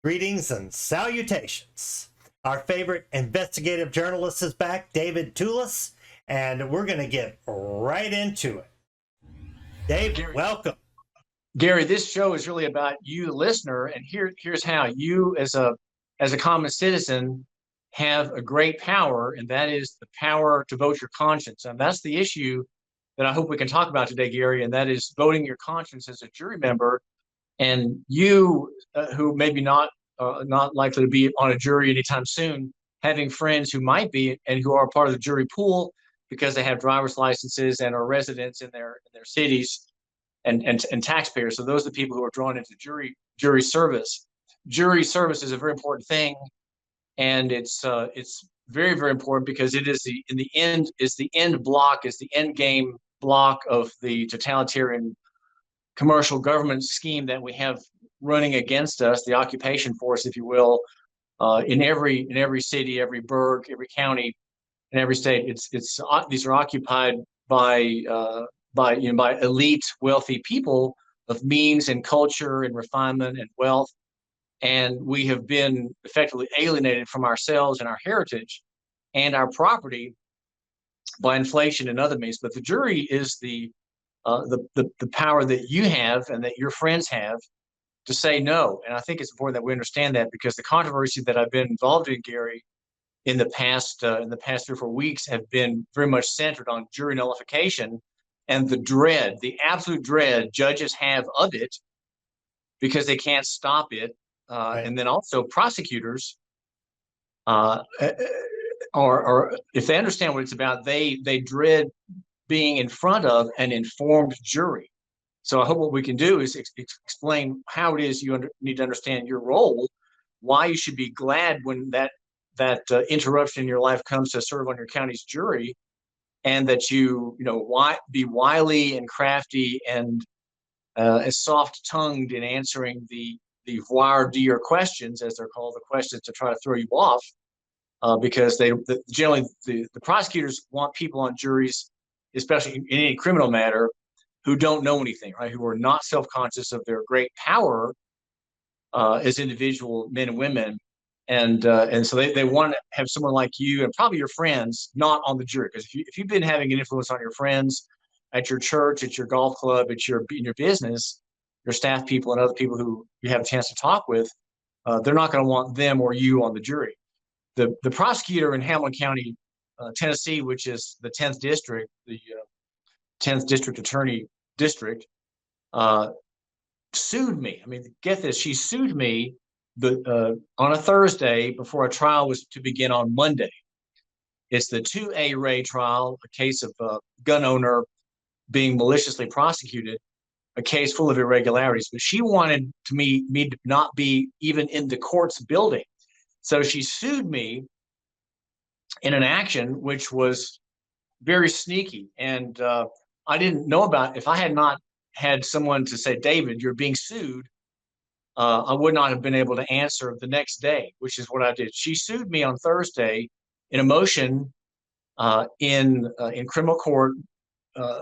Greetings and salutations. Our favorite investigative journalist is back, David Tullis, and we're going to get right into it. Dave, welcome. Gary, this show is really about you, the listener, and here's how. You, as a common citizen, have a great power, and that is the power to vote your conscience. And that's the issue that I hope we can talk about today, Gary, and that is voting your conscience as a jury member. And you, who maybe not likely to be on a jury anytime soon, having friends who might be and who are part of the jury pool because they have driver's licenses and are residents in their cities and taxpayers. So those are the people who are drawn into jury service. Jury service is a very important thing, and it's very, very important because it is the end game block of the totalitarian commercial government scheme that we have running against us, the occupation force, if you will, in every city, every burg, every county, in every state. These are occupied by elite, wealthy people of means and culture and refinement and wealth, and we have been effectively alienated from ourselves and our heritage and our property by inflation and other means. But the jury is the power that you have and that your friends have to say no. And I think it's important that we understand that, because the controversy that I've been involved in, Gary, in the past 3 or 4 weeks have been very much centered on jury nullification and the absolute dread judges have of it because they can't stop it. Right. And then also prosecutors or if they understand what it's about, they dread being in front of an informed jury. So I hope what we can do is explain how it is you need to understand your role, why you should be glad when that interruption in your life comes to serve on your county's jury, and that be wily and crafty and as soft-tongued in answering the voir dire questions, as they're called, the questions to try to throw you off, because generally the prosecutors want people on juries, especially in any criminal matter, who don't know anything, right? Who are not self-conscious of their great power as individual men and women. And so they want to have someone like you and probably your friends not on the jury. Because if you've been having an influence on your friends at your church, at your golf club, in your business, your staff people and other people who you have a chance to talk with, they're not going to want them or you on the jury. The prosecutor in Hamilton County, Tennessee, which is the 10th district, the 10th district attorney district, sued me. I mean, get this, she sued me on a Thursday before a trial was to begin on Monday. It's the 2A Ray trial, a case of a gun owner being maliciously prosecuted, a case full of irregularities. But she wanted me to not be even in the court's building. So she sued me in an action which was very sneaky. And I didn't know about it. If I had not had someone to say, David, you're being sued, I would not have been able to answer the next day, which is what I did. She sued me on Thursday in a motion in criminal court,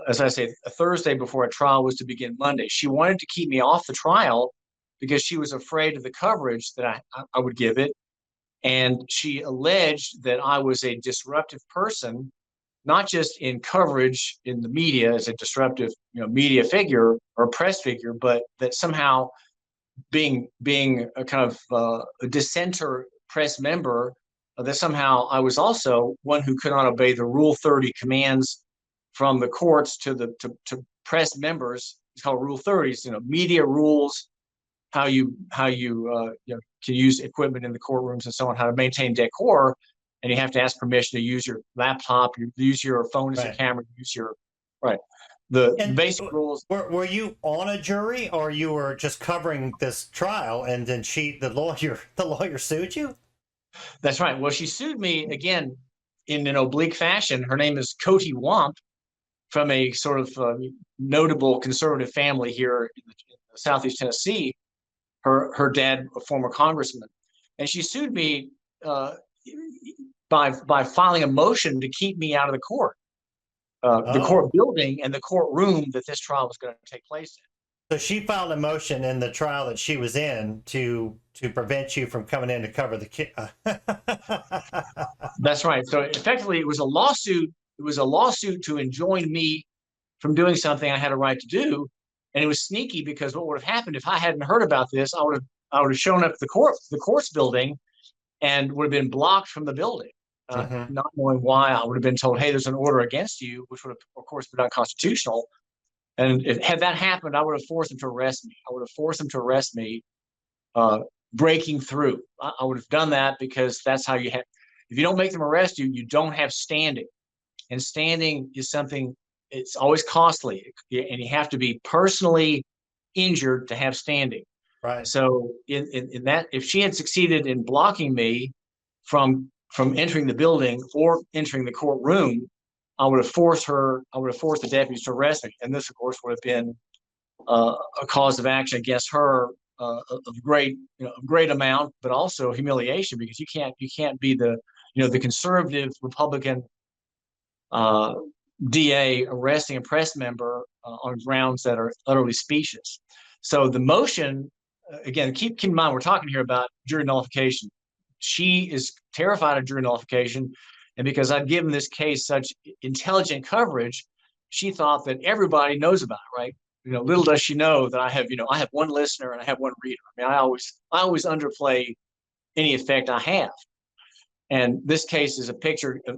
as I say, a Thursday before a trial was to begin Monday. She wanted to keep me off the trial because she was afraid of the coverage that I would give it. And she alleged that I was a disruptive person, not just in coverage in the media as a disruptive media figure or press figure, but that somehow being a kind of a dissenter press member, that somehow I was also one who could not obey the Rule 30 commands from the courts to press members. It's called Rule 30s, media rules, how you can use equipment in the courtrooms and so on, how to maintain decor, and you have to ask permission to use your laptop, use your phone as a camera, use your the basic rules. Were you on a jury, or you were just covering this trial, and then the lawyer sued you? That's right. Well, she sued me again in an oblique fashion. Her name is Coty Womp, from a sort of notable conservative family here in Southeast Tennessee. Her dad, a former congressman, and she sued me by filing a motion to keep me out of the court. The court building and the courtroom that this trial was going to take place in. So she filed a motion in the trial that she was in to prevent you from coming in to cover the kid. That's right. So effectively, it was a lawsuit. It was a lawsuit to enjoin me from doing something I had a right to do, and it was sneaky because what would have happened if I hadn't heard about this? I would have shown up at the courts building, and would have been blocked from the building, not knowing why. I would have been told, "Hey, there's an order against you," which would have, of course, been unconstitutional. And had that happened, I would have forced them to arrest me. I would have forced them to arrest me, breaking through. I would have done that because that's how you have. If you don't make them arrest you, you don't have standing, and standing is something. It's always costly, and you have to be personally injured to have standing. Right. So in that, if she had succeeded in blocking me from entering the building or entering the courtroom, I would have forced the deputies to arrest me, and this, of course, would have been a cause of action against her of great amount, but also humiliation, because you can't be the conservative Republican DA arresting a press member on grounds that are utterly specious. So the motion, again, keep in mind, we're talking here about jury nullification. She is terrified of jury nullification, and because I've given this case such intelligent coverage, she thought that everybody knows about it, right? Little does she know that I have one listener and I have one reader. I mean, I always underplay any effect I have. And this case is a picture of,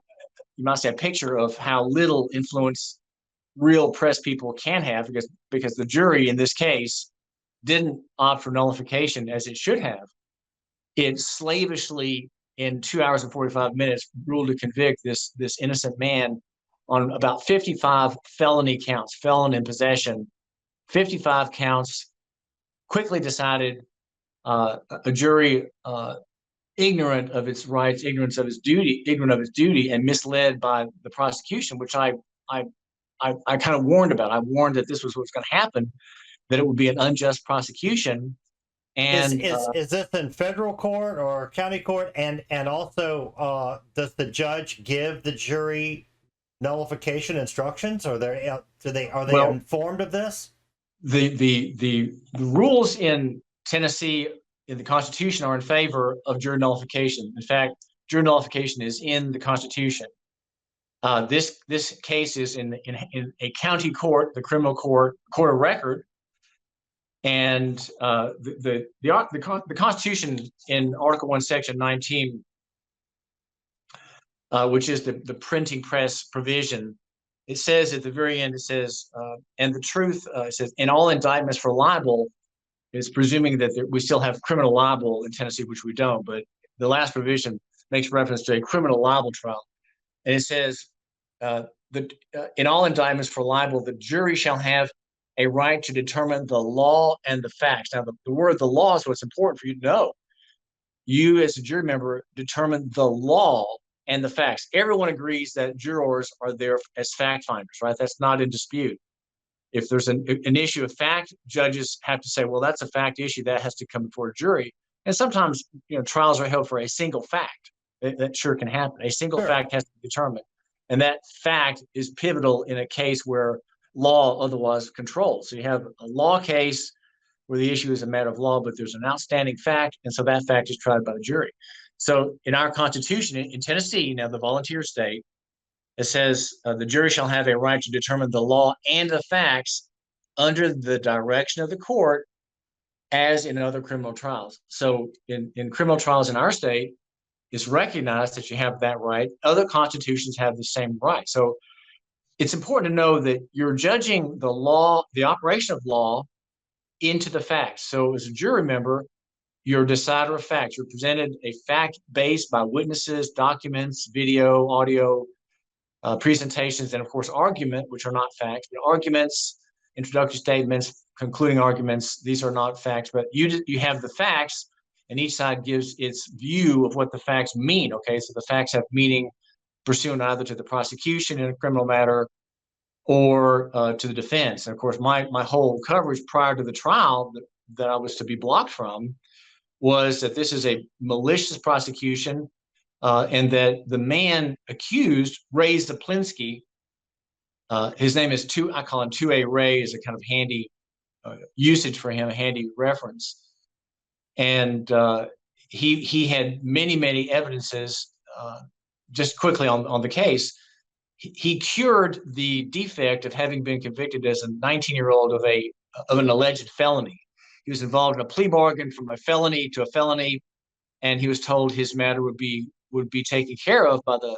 you might say, a picture of how little influence real press people can have, because the jury in this case didn't opt for nullification as it should have. It slavishly, in 2 hours and 45 minutes, ruled to convict this innocent man on about 55 felony counts, felon in possession, 55 counts. Quickly decided, a jury ignorant of its rights, ignorant of its duty, and misled by the prosecution, which I kind of warned about. I warned that this was what's going to happen, that it would be an unjust prosecution. And is this in federal court or county court? And also, does the judge give the jury nullification instructions? Or are they informed of this? The rules in Tennessee in the Constitution are in favor of jury nullification. In fact, jury nullification is in the Constitution. This case is in a county court, the criminal court of record, and the Constitution in Article 1, Section 19, which is the printing press provision. It says at the very end, it says, and the truth, it says, in all indictments for libel, is presuming that we still have criminal libel in Tennessee, which we don't, but the last provision makes reference to a criminal libel trial. And it says, in all indictments for libel, the jury shall have a right to determine the law and the facts. Now, the word "the law" is what's important for you to know. You, as a jury member, determine the law and the facts. Everyone agrees that jurors are there as fact finders, right? That's not in dispute. If there's an issue of fact, judges have to say, well, that's a fact issue that has to come before a jury. And sometimes, trials are held for a single fact. That sure can happen. A single fact has to be determined. And that fact is pivotal in a case where law otherwise controls. So you have a law case where the issue is a matter of law, but there's an outstanding fact, and so that fact is tried by the jury. So in our Constitution, in Tennessee, now the volunteer state, it says the jury shall have a right to determine the law and the facts under the direction of the court, as in other criminal trials. So in criminal trials in our state, it's recognized that you have that right. Other constitutions have the same right. So it's important to know that you're judging the law, the operation of law, into the facts. So as a jury member, you're a decider of facts. You're presented a fact based by witnesses, documents, video, audio, presentations, and of course argument, which are not facts, but arguments, introductory statements, concluding arguments. These are not facts, but you have the facts, and each side gives its view of what the facts mean. Okay, so the facts have meaning pursuant either to the prosecution in a criminal matter or to the defense. And of course, my whole coverage prior to the trial that I was to be blocked from was that this is a malicious prosecution, and that the man accused, Ray Zaplinski, his name is I call him 2A Ray, is a kind of handy usage for him, a handy reference. And he had many evidences. Just quickly on the case, he cured the defect of having been convicted as a 19-year-old of an alleged felony. He was involved in a plea bargain from a felony to a felony, and he was told his matter would be taken care of by the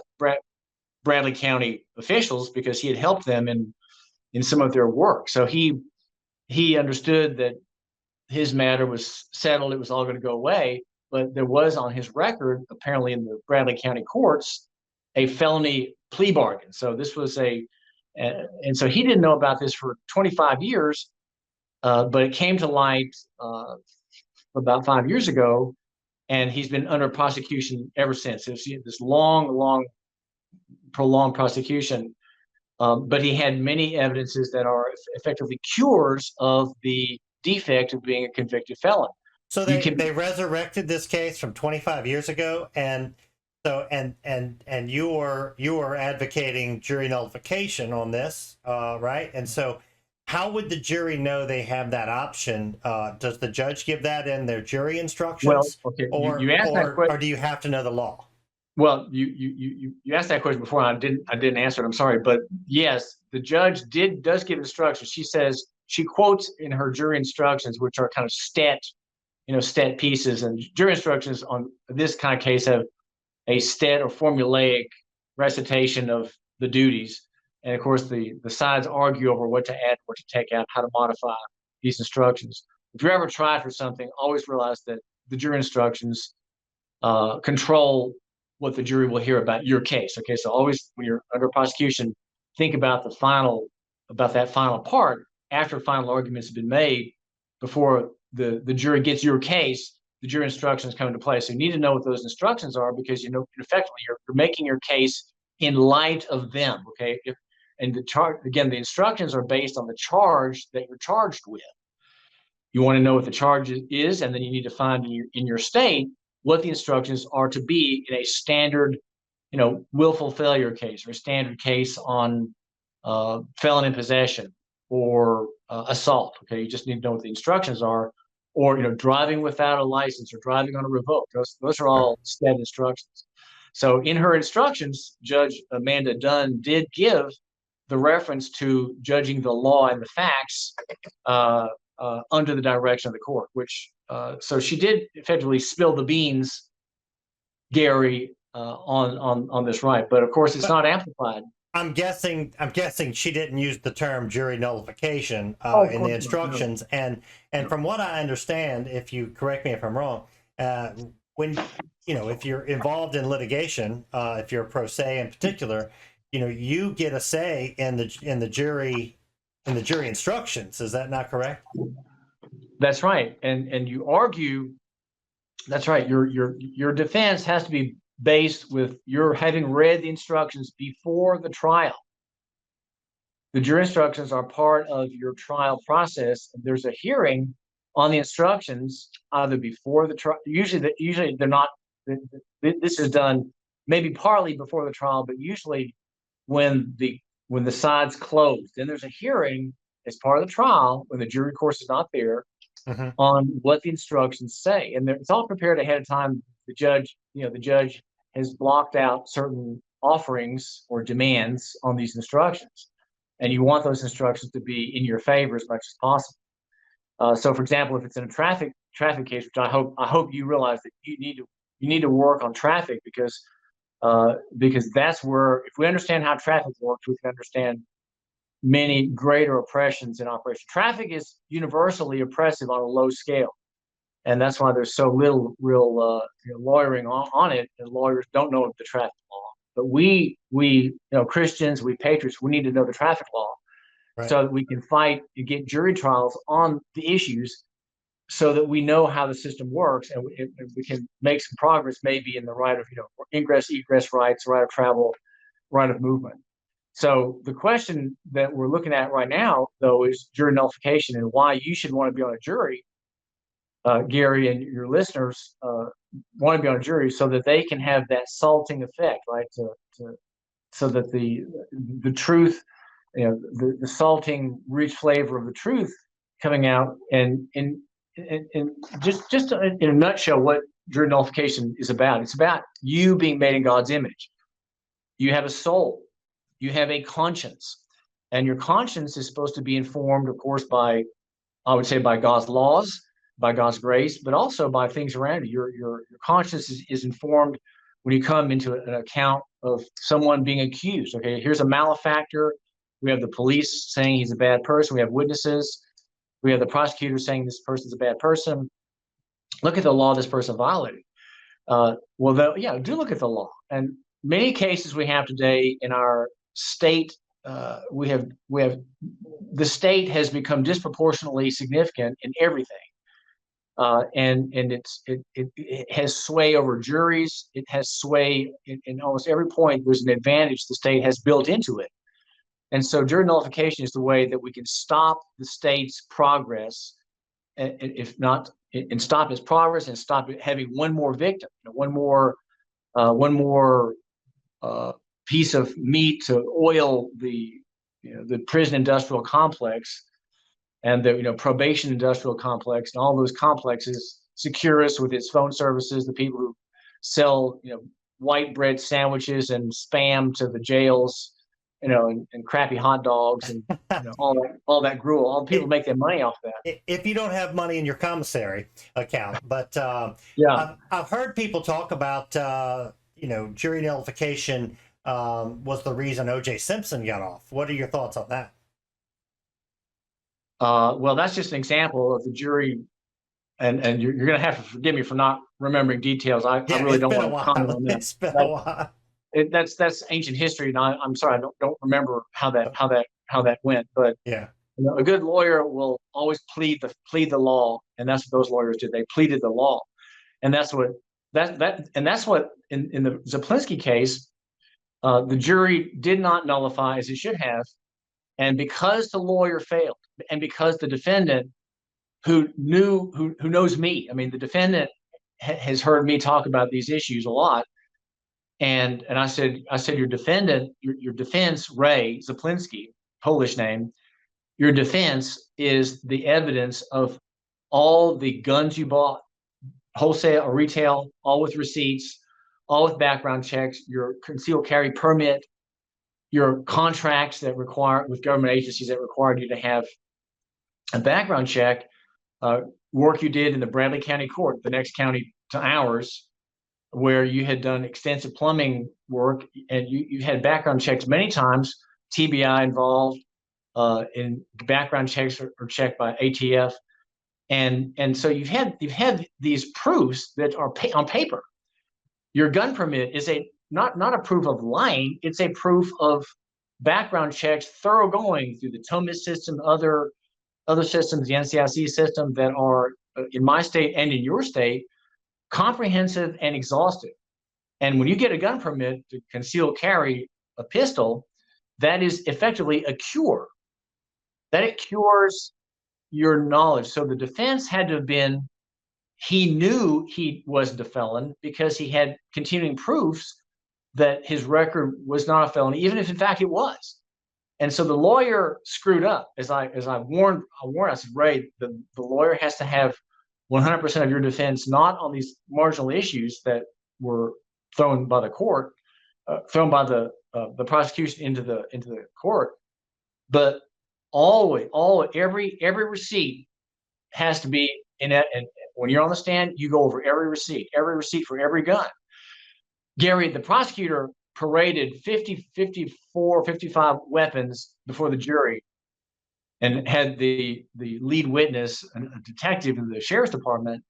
Bradley County officials because he had helped them in some of their work. So he understood that his matter was settled; it was all going to go away. But there was on his record, apparently in the Bradley County courts, a felony plea bargain. So this was and so he didn't know about this for 25 years, but it came to light about 5 years ago, and he's been under prosecution ever since. It's this long, prolonged prosecution, but he had many evidences that are effectively cures of the defect of being a convicted felon. So they resurrected this case from 25 years ago, and so and you were advocating jury nullification on this, right? And so, how would the jury know they have that option? Does the judge give that in their jury instructions? Well, okay, or do you have to know the law? Well, you asked that question before, and I didn't answer it. I'm sorry, but yes, the judge does give instructions. She quotes in her jury instructions, which are kind of stat pieces, and jury instructions on this kind of case have a stat or formulaic recitation of the duties. And of course, the sides argue over what to add, what to take out, how to modify these instructions. If you're ever tried for something, always realize that the jury instructions control what the jury will hear about your case. Okay, so always when you're under prosecution, think about that final part after final arguments have been made, before the jury gets your case. The jury instructions come into play. So you need to know what those instructions are, because effectively you're making your case in light of them. Okay, the instructions are based on the charge that you're charged with. You want to know what the charge is, and then you need to find in your state what the instructions are to be in a standard, willful failure case, or a standard case on felon in possession or assault. Okay, you just need to know what the instructions are, or driving without a license or driving on a revoke. Those are all stat instructions. So in her instructions, Judge Amanda Dunn did give the reference to judging the law and the facts under the direction of the court, which so she did effectively spill the beans, Gary, on this right. But of course, it's not amplified. I'm guessing she didn't use the term jury nullification in the instructions. No. And from what I understand, if you correct me if I'm wrong, when if you're involved in litigation, if you're a pro se in particular, you get a say in the jury instructions. Is that not correct? That's right. And you argue. That's right. Your defense has to be based with your having read the instructions before the trial. The jury instructions are part of your trial process. There's a hearing on the instructions either before the trial. Usually they're not. This is done maybe partly before the trial, but usually when the sides close. Then there's a hearing as part of the trial when the jury, of course, is not there, on what the instructions say, and it's all prepared ahead of time. The judge has blocked out certain offerings or demands on these instructions, and you want those instructions to be in your favor as much as possible. So, for example, if it's in a traffic case, which I hope you realize that you need to work on traffic, because that's where, if we understand how traffic works, we can understand many greater oppressions in operation. Traffic is universally oppressive on a low scale, and that's why there's so little real lawyering on it, and lawyers don't know the traffic law. But we Christians, we patriots, we need to know the traffic law, right, so that we can fight and get jury trials on the issues, so that we know how the system works, and we can make some progress, maybe in the right of ingress, egress rights, right of travel, right of movement. So the question that we're looking at right now, though, is jury nullification, and why you should want to be on a jury, Gary, and your listeners want to be on a jury, so that they can have that salting effect, right? So that the truth, the salting, rich flavor of the truth coming out, and just in a nutshell, what jury nullification is about. It's about you being made in God's image. You have a soul, you have a conscience, and your conscience is supposed to be informed, of course, by, I would say, by God's laws, by God's grace, but also by things around you. Your conscience is informed when you come into an account of someone being accused. Okay, here's a malefactor. We have the police saying he's a bad person. We have witnesses. We have the prosecutor saying this person's a bad person. Look at the law this person violated. Yeah, do look at the law. And many cases we have today in our state, we have the state has become disproportionately significant in everything. And it has sway over juries. It has sway in almost every point. There's an advantage the state has built into it. And so jury nullification is the way that we can stop the state's progress, if not, and stop its progress and stop it having one more victim, one more piece of meat to oil the prison industrial complex and the probation industrial complex and all those complexes. Securus with its phone services, the people who sell white bread sandwiches and spam to the jails, and crappy hot dogs and all that gruel. All the people make their money off that. If you don't have money in your commissary account, but yeah, I've heard people talk about jury nullification was the reason O.J. Simpson got off. What are your thoughts on that? Well, that's just an example of the jury, and you're going to have to forgive me for not remembering details. I really don't want to comment on that. It's been a while. That's ancient history, and I'm sorry, I don't remember how that went. But yeah, a good lawyer will always plead the law, and that's what those lawyers did. They pleaded the law, and that's what in the Zaplinski case, the jury did not nullify as it should have, and because the lawyer failed, and because the defendant who knows me, I mean, the defendant has heard me talk about these issues a lot. And I said, your defense, Ray Zaplinski, Polish name, your defense is the evidence of all the guns you bought, wholesale or retail, all with receipts, all with background checks, your concealed carry permit, your contracts that require with government agencies that required you to have a background check, work you did in the Bradley County Court, the next county to ours, where you had done extensive plumbing work, and you had background checks many times, TBI involved, in background checks are checked by ATF, and so you've had these proofs that are on paper. Your gun permit is not a proof of lying; it's a proof of background checks, thorough going through the TOMIS system, other systems, the NCIC system that are in my state and in your state, comprehensive and exhaustive. And when you get a gun permit to conceal carry a pistol, that is effectively a cure. That it cures your knowledge. So the defense had to have been, he knew he wasn't a felon because he had continuing proofs that his record was not a felony, even if in fact it was. And so the lawyer screwed up. As I warned, I said, Ray, the lawyer has to have 100% of your defense, not on these marginal issues that were thrown by the court, thrown by the prosecution into the court, but every receipt has to be in it. And when you're on the stand, you go over every receipt for every gun. Gary, the prosecutor paraded 50, 54, 55 weapons before the jury, and had the lead witness, a detective in the sheriff's department,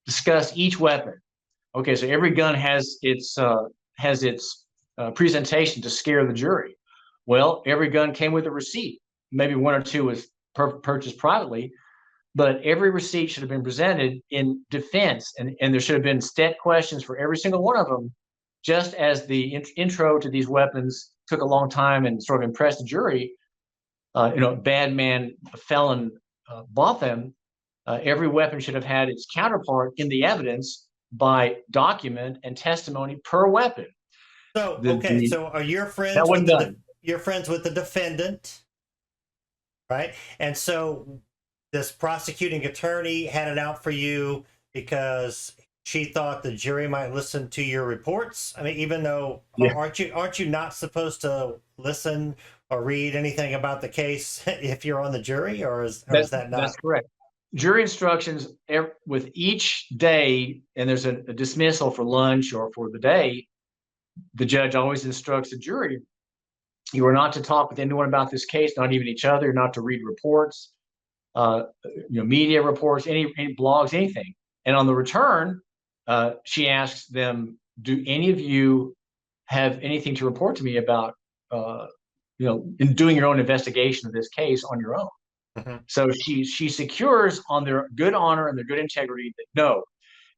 discuss each weapon. Okay, so every gun has its presentation to scare the jury. Well, every gun came with a receipt. Maybe one or two was purchased privately, but every receipt should have been presented in defense, and there should have been stet questions for every single one of them, just as the intro to these weapons took a long time and sort of impressed the jury. Bad man, a felon bought them. Every weapon should have had its counterpart in the evidence by document and testimony per weapon. So, so are your friends you're friends with the defendant, right? And so this prosecuting attorney had it out for you because she thought the jury might listen to your reports? I mean, even though Yeah. aren't you not supposed to listen or read anything about the case if you're on the jury, or is that That's not? correct. Jury instructions with each day, and there's a dismissal for lunch or for the day. The judge always instructs the jury: you are not to talk with anyone about this case, not even each other. You're not to read reports, uh, media reports, any blogs, anything. And on the return, she asks them, "Do any of you have anything to report to me about, in doing your own investigation of this case on your own?" Mhm. So she secures on their good honor and their good integrity that no,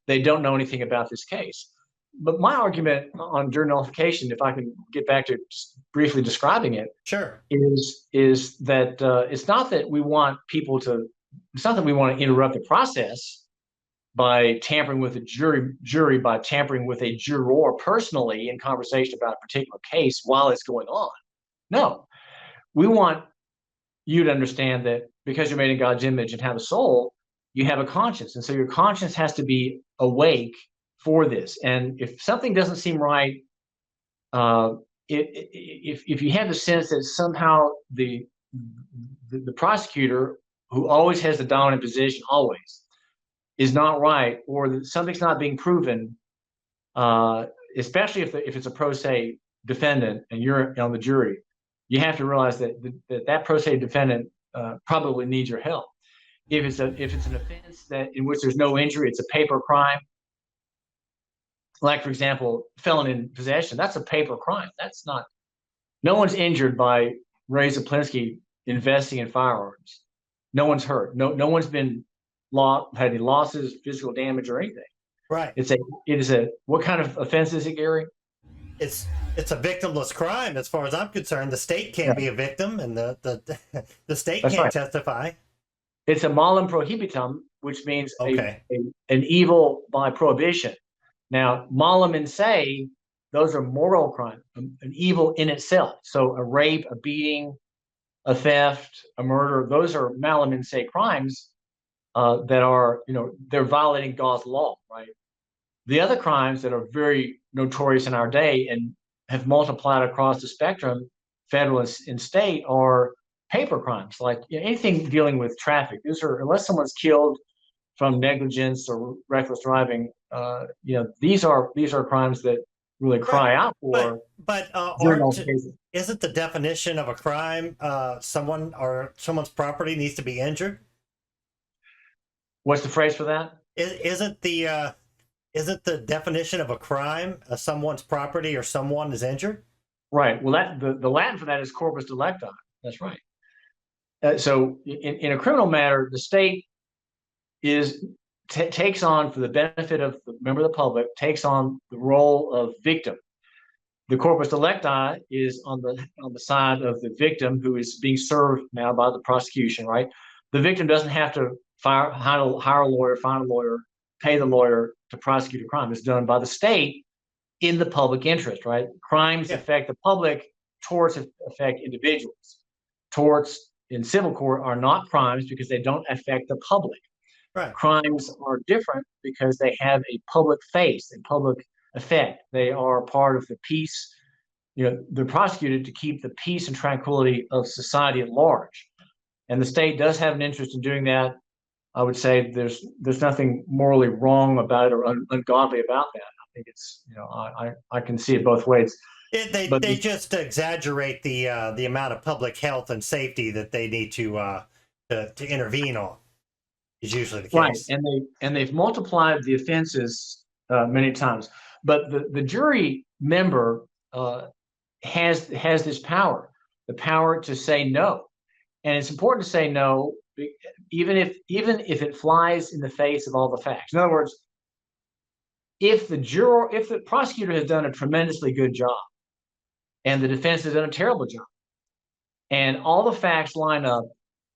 they don't know anything about this case. But my argument on juror nullification, if I can get back to just briefly describing it, Sure. is that it's not that we want people to, it's not that we want to interrupt the process by tampering with a jury by tampering with a juror personally in conversation about a particular case while it's going on. No, we want you to understand that because you're made in God's image and have a soul, you have a conscience. And so your conscience has to be awake for this. And if something doesn't seem right, uh, if you have the sense that somehow the prosecutor, who always has the dominant position, always is not right, or that something's not being proven, especially if it's a pro se defendant and you're on the jury, you have to realize that pro se defendant probably needs your help. If it's an offense that in which there's no injury, it's a paper crime. Like, for example, felon in possession, that's a paper crime. That's not, no one's injured by Ray Zaplinski investing in firearms. No one's hurt. No one's been had any losses, physical damage, or anything. Right. It is a, what kind of offense is it, Gary? It's a victimless crime as far as I'm concerned. The state can't be a victim, and the state That's can't right. testify. It's a malum prohibitum, which means Okay. an evil by prohibition. Now, malum in se, those are moral crimes, an evil in itself. So a rape, a beating, a theft, a murder, those are malum in se crimes that are, they're violating God's law, right? The other crimes that are very notorious in our day and have multiplied across the spectrum, federal and state, are paper crimes, like anything dealing with traffic. These are, unless someone's killed from negligence or reckless driving, these are crimes that really cry out for. But isn't the definition of a crime someone's property needs to be injured? What's the phrase for that? Isn't the definition of a crime someone's property or someone is injured? Right. Well, the Latin for that is corpus delicti. That's right. So in a criminal matter, the state takes on, for the benefit of the member of the public, takes on the role of victim. The corpus delicti is on the side of the victim who is being served now by the prosecution. Right. The victim doesn't have to hire a lawyer, find a lawyer, pay the lawyer to prosecute a crime. It's done by the state in the public interest, right? Crimes affect the public, torts affect individuals. Torts in civil court are not crimes because they don't affect the public. Right. Crimes are different because they have a public face, a public effect. They are part of the peace. They're prosecuted to keep the peace and tranquility of society at large. And the state does have an interest in doing that. I would say there's nothing morally wrong about it or ungodly about that. I think it's, I can see it both ways. They just exaggerate the amount of public health and safety that they need to intervene on. Is usually the case. Right, and they've multiplied the offenses many times. But the jury member has this power, the power to say no, and it's important to say no, even if it flies in the face of all the facts. In other words, if the prosecutor has done a tremendously good job, and the defense has done a terrible job, and all the facts line up,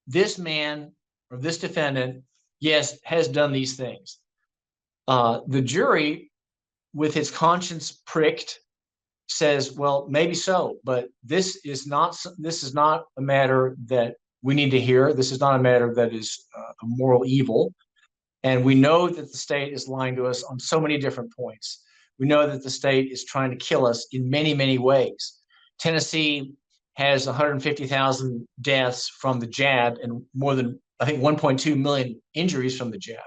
this man or this defendant, yes, has done these things. The jury, with its conscience pricked, says, well, maybe so, but this is not a matter that we need to hear. This is not a matter that is a moral evil. And we know that the state is lying to us on so many different points. We know that the state is trying to kill us in many, many ways. Tennessee has 150,000 deaths from the jab and more than, I think, 1.2 million injuries from the jab.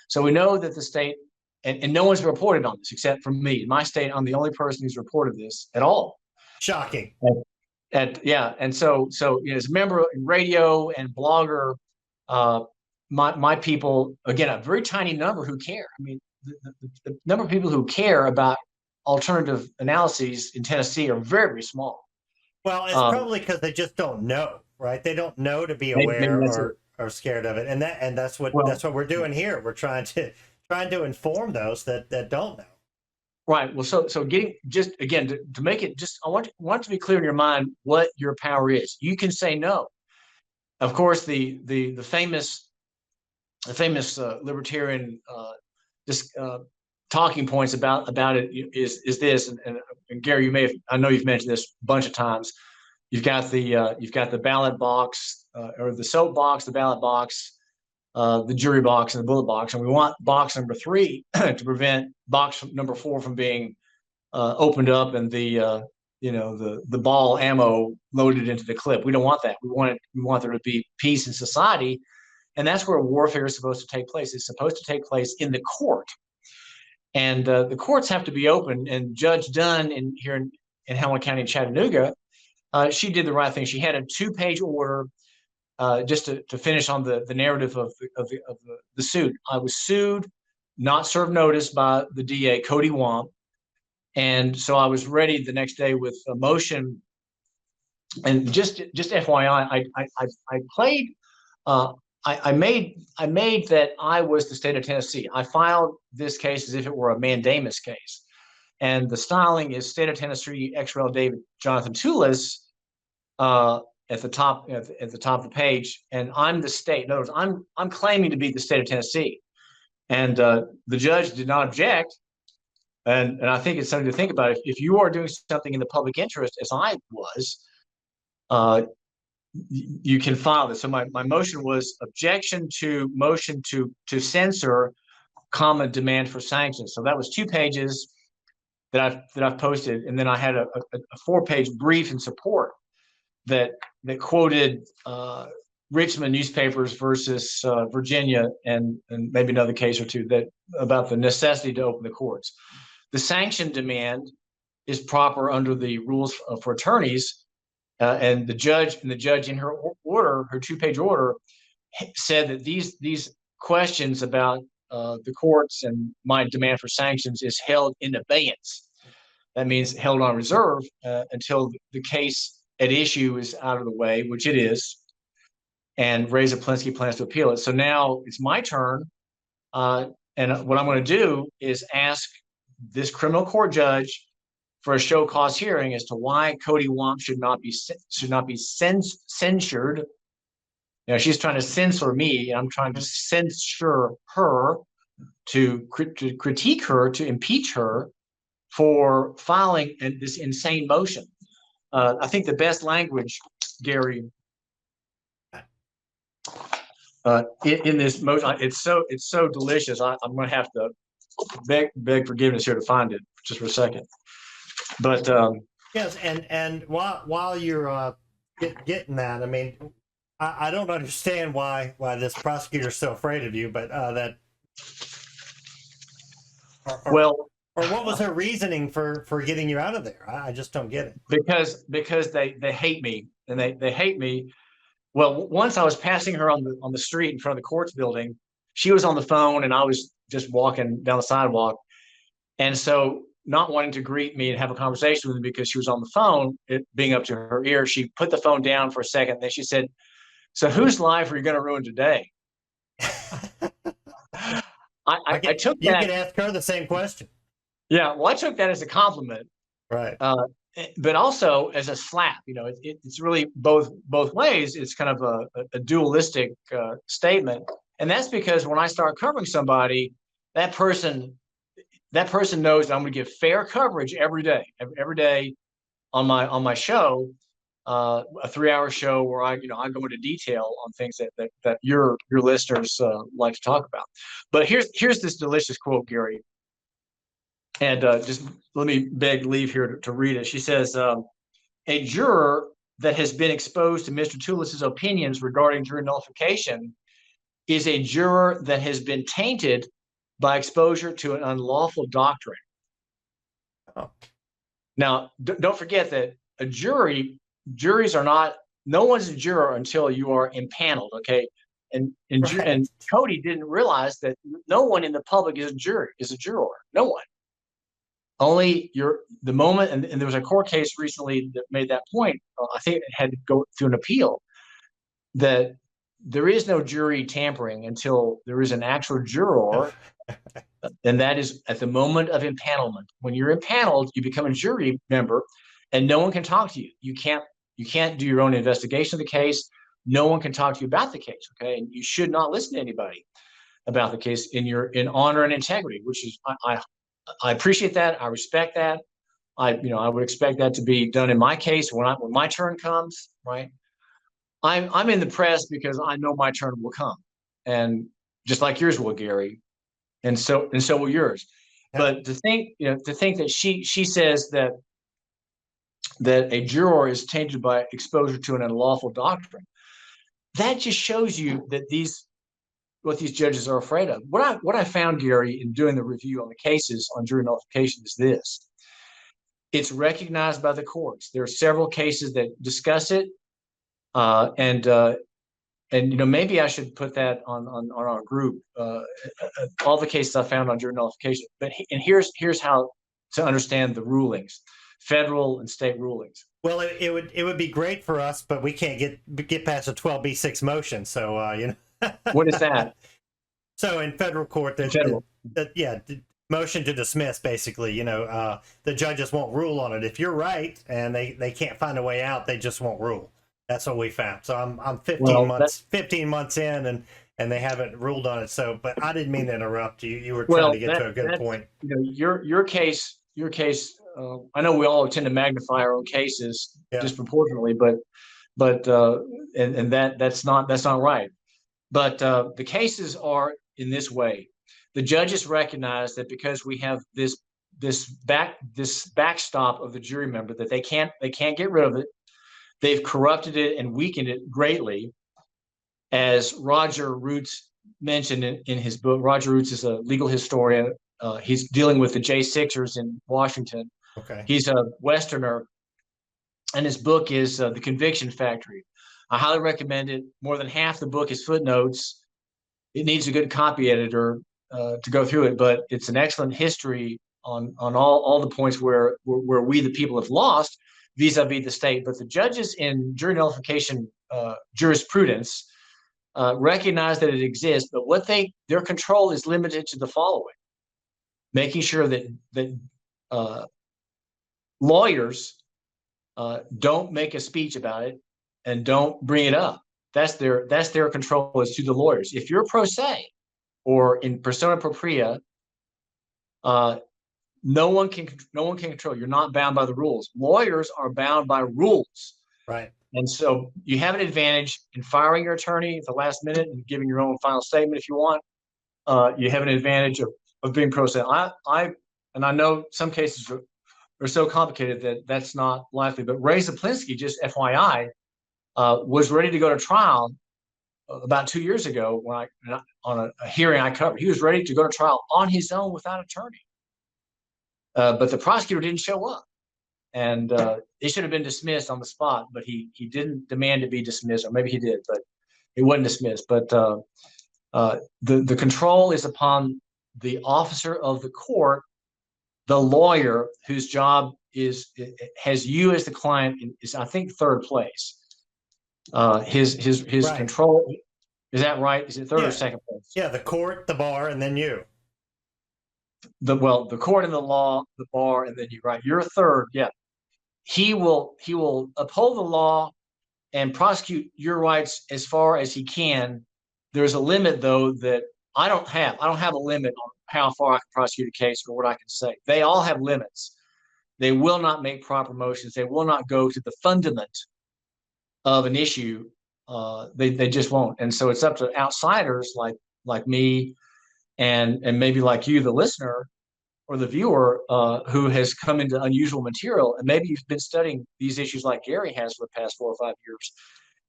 So we know that the state, and no one's reported on this except for me. In my state, I'm the only person who's reported this at all. Shocking. And so as a member in radio and blogger, my people, again, a very tiny number who care. I mean, the number of people who care about alternative analyses in Tennessee are very, very small. Well, it's probably because they just don't know, right? They don't know to be aware or scared of it, and that's what we're doing here. We're trying to inform those that don't know. Right. Well, so getting just again to make it just, I want to be clear in your mind what your power is. You can say no. Of course, the famous libertarian talking points about it is this, and Gary, I know you've mentioned this a bunch of times. You've got the ballot box or the soap box, the ballot box, the jury box, and the bullet box, and we want box number 3 to prevent box number 4 from being opened up and the ball ammo loaded into the clip. We don't want that. We want there to be peace in society, and that's where warfare is supposed to take place. It's supposed to take place in the court, and the courts have to be open. And Judge Dunn here in Hamilton County in Chattanooga, she did the right thing. She had a 2-page order. Just to finish on the narrative of the suit. I was sued, not served notice by the DA, Cody Womp. And so I was ready the next day with a motion. And just FYI, I made that I was the state of Tennessee. I filed this case as if it were a mandamus case. And the styling is State of Tennessee, ex-rel David Jonathan Tullis, at the top of the page, and I'm the state. In other words, I'm claiming to be the state of Tennessee, and the judge did not object, and I think it's something to think about. If you are doing something in the public interest, as I was, you can file this. So my motion was objection to motion to censor, demand for sanctions. So that was 2 pages that I've posted, and then I had a 4-page brief in support that quoted Richmond newspapers versus Virginia and maybe another case or two that about the necessity to open the courts. The sanction demand is proper under the rules for attorneys, and the judge in her order, her 2-page order, said that these questions about the courts and my demand for sanctions is held in abeyance. That means held on reserve until the case at issue is out of the way, which it is, and Ray Zaplinski plans to appeal it. So now it's my turn, and what I'm going to do is ask this criminal court judge for a show cause hearing as to why Cody Womp should not be censured. You know, she's trying to censor me, and I'm trying to censure her, to critique her, to impeach her for filing this insane motion. I think the best language, Gary, in this motion, it's so delicious. I'm going to have to beg forgiveness here to find it just for a second. But yes, and while you're getting that, I mean, I don't understand why this prosecutor's so afraid of you, but that. Or what was her reasoning for getting you out of there? I just don't get it. Because they hate me, and they hate me. Well, once I was passing her on the street in front of the courts building, she was on the phone, and I was just walking down the sidewalk, and so not wanting to greet me and have a conversation with me because she was on the phone, it being up to her ear, she put the phone down for a second. And then she said, "So whose life are you going to ruin today?" I took that. You could ask her the same question. Yeah, well, I took that as a compliment, right? But also as a slap. You know, it's really both ways. It's kind of a dualistic statement, and that's because when I start covering somebody, that person knows that I'm going to give fair coverage every day on my show, a 3-hour show where I go into detail on things that your listeners like to talk about. But here's this delicious quote, Gary, and just let me beg leave here to read it. She says, "A juror that has been exposed to Mr. Tullis's opinions regarding jury nullification is a juror that has been tainted by exposure to an unlawful doctrine." Oh. Now, don't forget that juries are not. No one's a juror until you are impaneled. Okay, and Right. Cody didn't realize that no one in the public is a juror. No one. Only the moment, and there was a court case recently that made that point. I think it had to go through an appeal, that there is no jury tampering until there is an actual juror, and that is at the moment of impanelment. When you're impaneled, you become a jury member, and no one can talk to you. You can't do your own investigation of the case. No one can talk to you about the case. Okay, and you should not listen to anybody about the case in honor and integrity, which is I appreciate that. I respect that. I would expect that to be done in my case when my turn comes. Right. I'm in the press because I know my turn will come, and just like yours will, Gary, and so will yours. Yeah. But to think that she says that a juror is tainted by exposure to an unlawful doctrine, that just shows you that what these judges are afraid of. What I found, Gary, in doing the review on the cases on jury nullification is this: it's recognized by the courts. There are several cases that discuss it, and maybe I should put that on our group. All the cases I found on jury nullification. But here's how to understand the rulings, federal and state rulings. Well, it would be great for us, but we can't get past a 12B6 motion. So What is that? So in federal court, the motion to dismiss, basically, the judges won't rule on it. If you're right and they can't find a way out, they just won't rule. That's what we found. So I'm 15 months in, and they haven't ruled on it. So, but I didn't mean to interrupt you. You were trying to get to a good point. Your case. I know we all tend to magnify our own cases disproportionately, but that's not right. But the cases are in this way. The judges recognize that because we have this backstop of the jury member, that they can't get rid of it. They've corrupted it and weakened it greatly. As Roger Roots mentioned in his book, Roger Roots is a legal historian. He's dealing with the J6ers in Washington. Okay. He's a Westerner, and his book is The Conviction Factory. I highly recommend it. More than half the book is footnotes. It needs a good copy editor to go through it, but it's an excellent history on all the points where we, the people, have lost vis-a-vis the state. But the judges in jury nullification jurisprudence recognize that it exists, but their control is limited to the following: making sure that lawyers don't make a speech about it and don't bring it up. That's their control as to the lawyers. If you're pro se or in persona propria, no one can control. You're not bound by the rules. Lawyers are bound by rules. Right. And so you have an advantage in firing your attorney at the last minute and giving your own final statement if you want. You have an advantage of being pro se. I know some cases are so complicated that that's not likely. But Ray Zaplinski, just FYI, was ready to go to trial about 2 years ago on a hearing I covered. He was ready to go to trial on his own without attorney. But the prosecutor didn't show up, and it should have been dismissed on the spot. But he didn't demand to be dismissed, or maybe he did, but it wasn't dismissed. But the control is upon the officer of the court, the lawyer whose job has you as the client is, I think, third place. His right. Control, is that right? Is it third or second place? Yeah, the court, the bar, and then you. The court and the law, the bar, and then you. Right, you're third. Yeah, he will uphold the law and prosecute your rights as far as he can. There's a limit, though, that I don't have. I don't have a limit on how far I can prosecute a case or what I can say. They all have limits. They will not make proper motions. They will not go to the fundament of an issue, they just won't. And so it's up to outsiders like me and maybe like you, the listener or the viewer, who has come into unusual material, and maybe you've been studying these issues like Gary has for the past 4 or 5 years,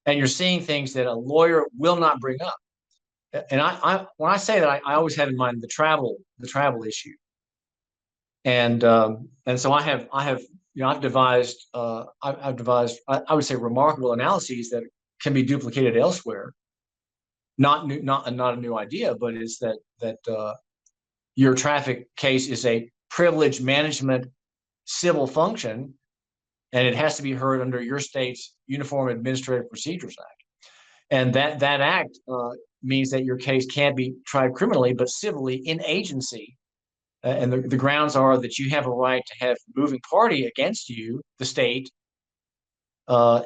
and you're seeing things that a lawyer will not bring up. And when I say that, I always have in mind the travel issue. And so I've devised I would say remarkable analyses that can be duplicated elsewhere. Not a new idea, but it's that your traffic case is a privilege management civil function, and it has to be heard under your state's Uniform Administrative Procedures Act. And that act means that your case can't be tried criminally, but civilly in agency. And the grounds are that you have a right to have moving party against you, the state,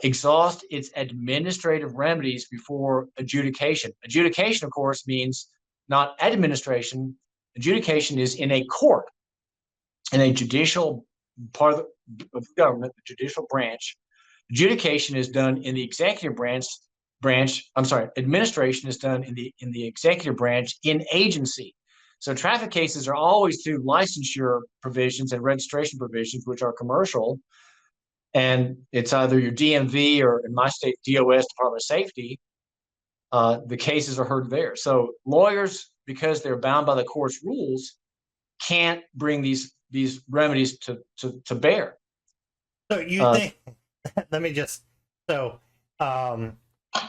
exhaust its administrative remedies before adjudication. Adjudication, of course, means not administration. Adjudication is in a court, in a judicial part of the government, the judicial branch. Adjudication is done in the executive branch. Administration is done in the executive branch in agency. So traffic cases are always through licensure provisions and registration provisions, which are commercial. And it's either your DMV or, in my state, DOS, Department of Safety. The cases are heard there. So lawyers, because they're bound by the court's rules, can't bring these remedies to bear. So you think? Let me just. So,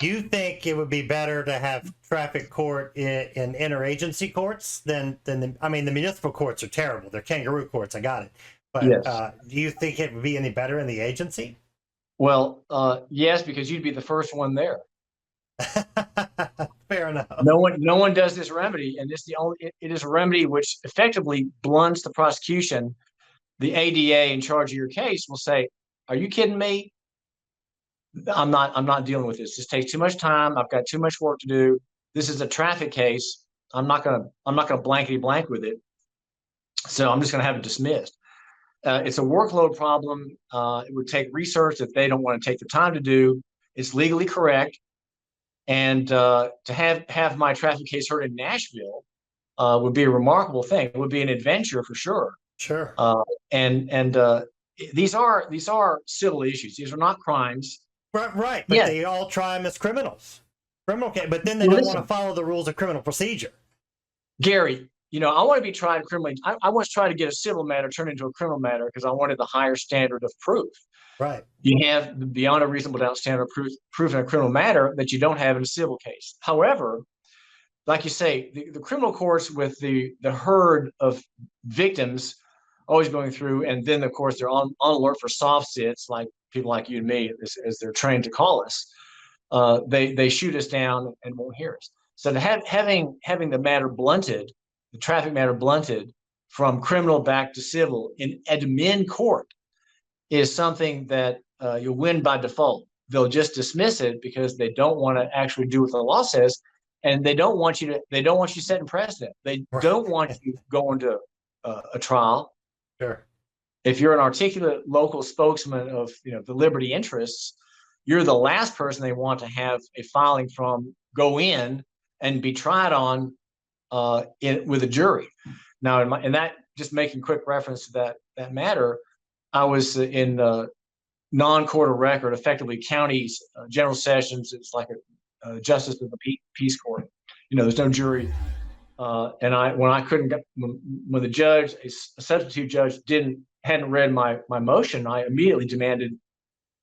you think it would be better to have traffic court in interagency courts than the municipal courts are terrible. They're kangaroo courts. I got it. But yes. Do you think it would be any better in the agency? Well, yes, because you'd be the first one there. Fair enough. No one does this remedy, and it is a remedy which effectively blunts the prosecution. The ADA in charge of your case will say, "Are you kidding me? I'm not dealing with this. This takes too much time. I've got too much work to do. This is a traffic case. I'm not gonna blankety blank with it. So I'm just gonna have it dismissed." It's a workload problem. It would take research that they don't want to take the time to do. It's legally correct. And to have my traffic case heard in Nashville would be a remarkable thing. It would be an adventure for sure. Sure. And these are civil issues. These are not crimes. Right. But they all try them as criminals. Criminal case, but then they don't want to follow the rules of criminal procedure. Gary, I want to be tried criminally. I once tried to get a civil matter turned into a criminal matter because I wanted the higher standard of proof. Right. You have beyond a reasonable doubt standard of proof in a criminal matter that you don't have in a civil case. However, like you say, the criminal courts with the herd of victims always going through, and then of course they're on alert for soft sits, like people like you and me, as they're trained to call us. They shoot us down and won't hear us. So to having the matter blunted, the traffic matter blunted from criminal back to civil in admin court is something that you'll win by default. They'll just dismiss it because they don't want to actually do what the law says, and they don't want you setting precedent. They don't want you going to a trial. Sure. If you're an articulate local spokesman of the liberty interests, you're the last person they want to have a filing from go in and be tried on with a jury. Now, in that, just making quick reference to that matter, I was in non-court of record, effectively counties, general sessions. It's like a justice of the peace court. There's no jury. And when the judge, a substitute judge, hadn't read my motion, I immediately demanded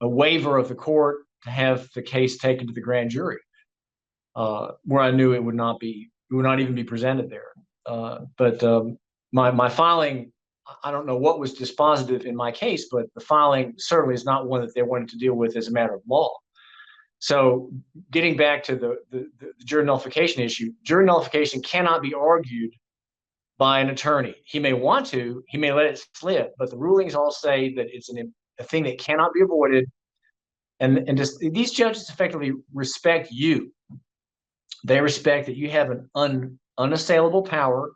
a waiver of the court to have the case taken to the grand jury, where I knew it would not even be presented there. But my filing, I don't know what was dispositive in my case, but the filing certainly is not one that they wanted to deal with as a matter of law. So getting back to the jury nullification issue, jury nullification cannot be argued by an attorney. He may want to, he may let it slip, but the rulings all say that it's a thing that cannot be avoided. And just these judges effectively respect you. They respect that you have an unassailable power.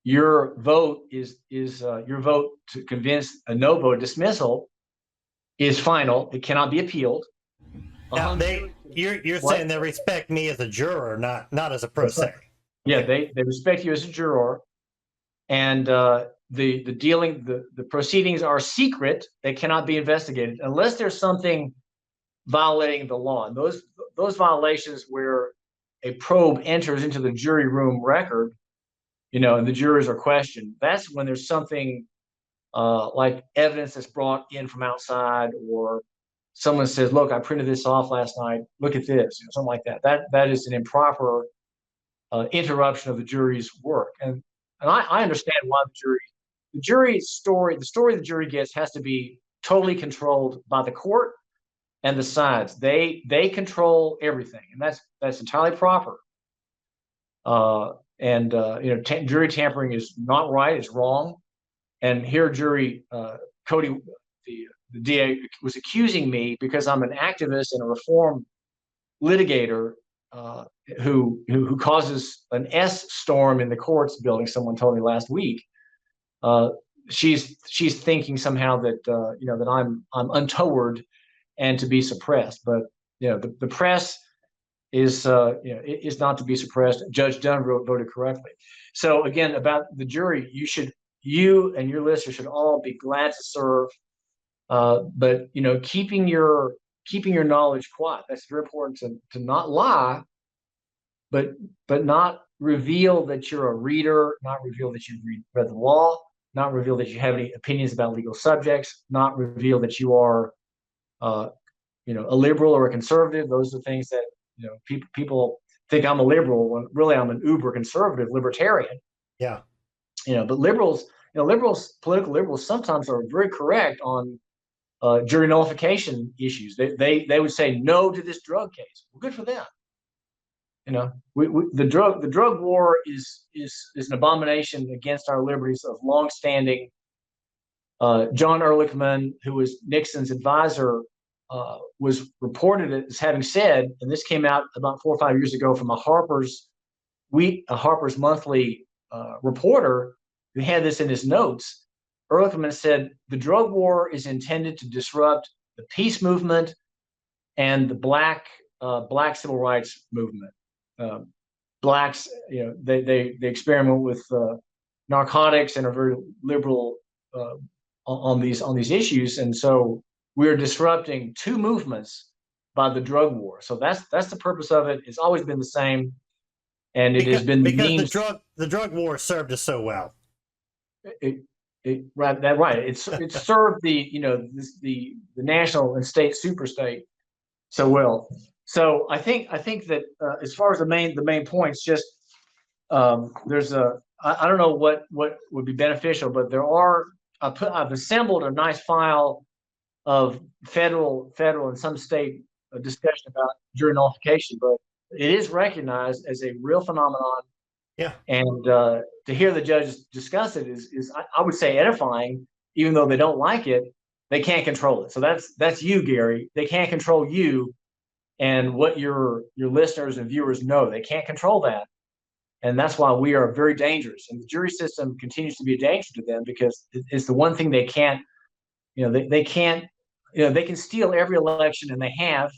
Your vote is your vote to convince a no vote dismissal is final. It cannot be appealed. Now jury, you're what? saying they respect me as a juror, not as a pro That's right. se. Yeah, Okay. they respect you as a juror, and the proceedings are secret. They cannot be investigated unless there's something violating the law. And those violations where a probe enters into the jury room record, and the jurors are questioned. That's when there's something like evidence that's brought in from outside, or someone says, "Look, I printed this off last night. Look at this," something like that. That is an improper interruption of the jury's work. And I understand why the story the jury gets has to be totally controlled by the court and the sides. They control everything, and that's entirely proper. Jury tampering is not right; it's wrong. And here, Cody, the DA, was accusing me because I'm an activist and a reform litigator who causes an S storm in the courts building. Someone told me last week. She's thinking somehow that that I'm untoward and to be suppressed. But the press is is not to be suppressed. Judge Dunn voted correctly. So again, about the jury, you and your listeners should all be glad to serve. But keeping your knowledge quiet. That's very important to not lie, but not reveal that you're a reader, not reveal that you've read the law, not reveal that you have any opinions about legal subjects, not reveal that you are a liberal or a conservative. Those are things that people think I'm a liberal when really I'm an uber conservative libertarian. Yeah. But political liberals sometimes are very correct on jury nullification issues. They would say no to this drug case. Well, good for them. The drug war is an abomination against our liberties of longstanding. John Ehrlichman, who was Nixon's advisor, was reported as having said, and this came out about 4 or 5 years ago from a Harper's Monthly reporter who had this in his notes. Ehrlichman said the drug war is intended to disrupt the peace movement and the black civil rights movement. Blacks, they experiment with narcotics and are very liberal on these issues, and so we're disrupting two movements by the drug war. So that's the purpose of it. It's always been the same, and it has been because the drug war served us so well. Right. It served the national and state superstate so well. So I think that as far as the main points, just there's I don't know what would be beneficial, but I've assembled a nice file of federal and some state discussion about jury nullification, but it is recognized as a real phenomenon. Yeah. And to hear the judges discuss it is I would say edifying, even though they don't like it. They can't control it. So that's you, Gary. They can't control you and what your listeners and viewers know. They can't control that. And that's why we are very dangerous. And the jury system continues to be a danger to them because it's the one thing they can't, they can't, they can steal every election, and they have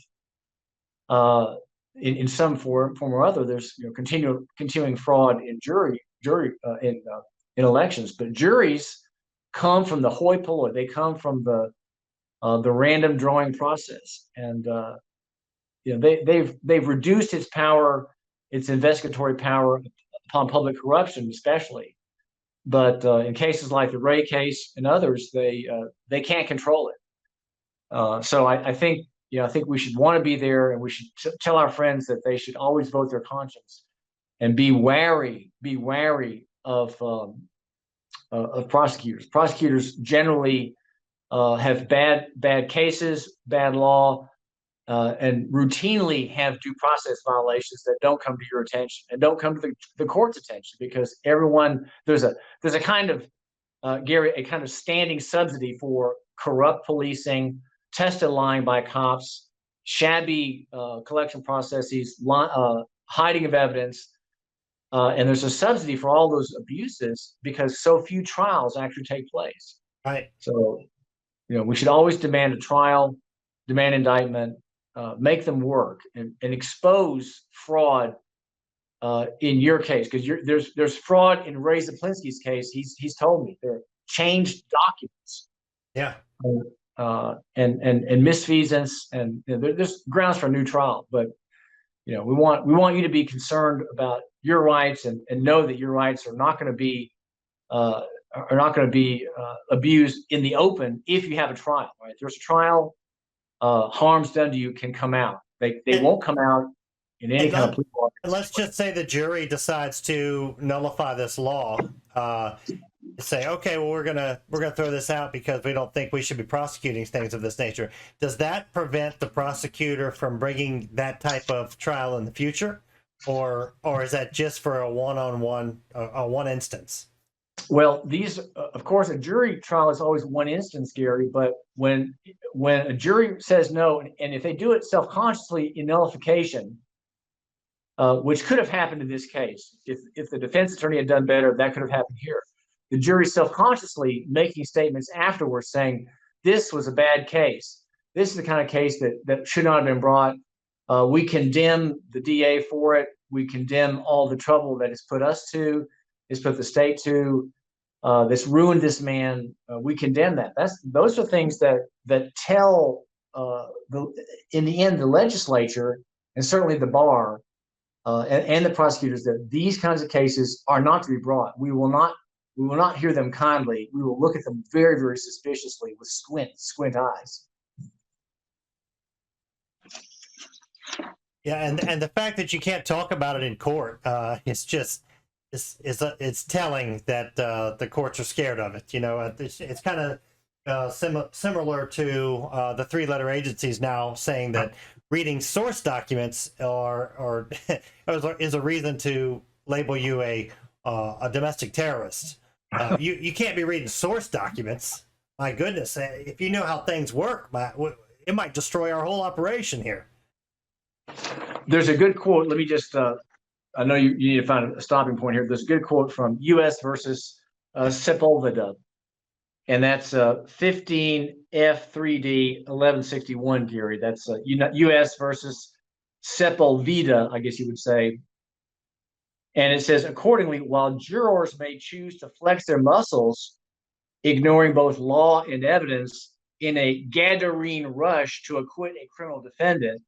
in some form or other. There's continuing fraud in jury in elections, but juries come from the hoi polloi. They come from the random drawing process, and they've reduced its power, its investigatory power upon public corruption, especially. But in cases like the Ray case and others, they can't control it. So I think we should want to be there, and we should tell our friends that they should always vote their conscience and be wary of prosecutors. Prosecutors generally have bad cases, bad law, and routinely have due process violations that don't come to your attention and don't come to the court's attention, because there's a kind of Gary, a kind of standing subsidy for corrupt policing, tested lying by cops, shabby collection processes, hiding of evidence, and there's a subsidy for all those abuses because so few trials actually take place. Right. So we should always demand a trial, demand indictment. make them work and expose fraud in your case, because there's fraud in Ray Zaplinski's case. He's told me there are changed documents. Yeah. And misfeasance, and there's grounds for a new trial. But we want you to be concerned about your rights and know that your rights are not going to be abused in the open if you have a trial. Right? If there's a trial, harms done to you can come out. They won't come out in any kind of plea bargain. Let's just say the jury decides to nullify this law. Say, okay, well, we're gonna throw this out because we don't think we should be prosecuting things of this nature. Does that prevent the prosecutor from bringing that type of trial in the future, or is that just for a one instance? Well, of course, a jury trial is always one instance, Gary. But when a jury says no, and if they do it self-consciously in nullification, which could have happened in this case, if the defense attorney had done better, that could have happened here. The jury self-consciously making statements afterwards saying, this was a bad case. This is the kind of case that should not have been brought. We condemn the DA for it. We condemn all the trouble that it's put us to, it's put the state to, that's ruined this man. We condemn that. Those are things that tell, in the end, the legislature and certainly the bar and the prosecutors that these kinds of cases are not to be brought. We will not hear them kindly. We will look at them very, very suspiciously with squint eyes. Yeah, and the fact that you can't talk about it in court, it's telling that the courts are scared of it. It's kind of similar to the three-letter agencies now saying that reading source documents is a reason to label you a domestic terrorist. You can't be reading source documents. My goodness, if you know how things work, it might destroy our whole operation here. There's a good quote. Let me just, I know you need to find a stopping point here. There's a good quote from U.S. versus Sepulveda, and that's 15 F3D 1161, Gary. That's U.S. versus Sepulveda, I guess you would say. And it says, accordingly, while jurors may choose to flex their muscles, ignoring both law and evidence in a Gadarene rush to acquit a criminal defendant,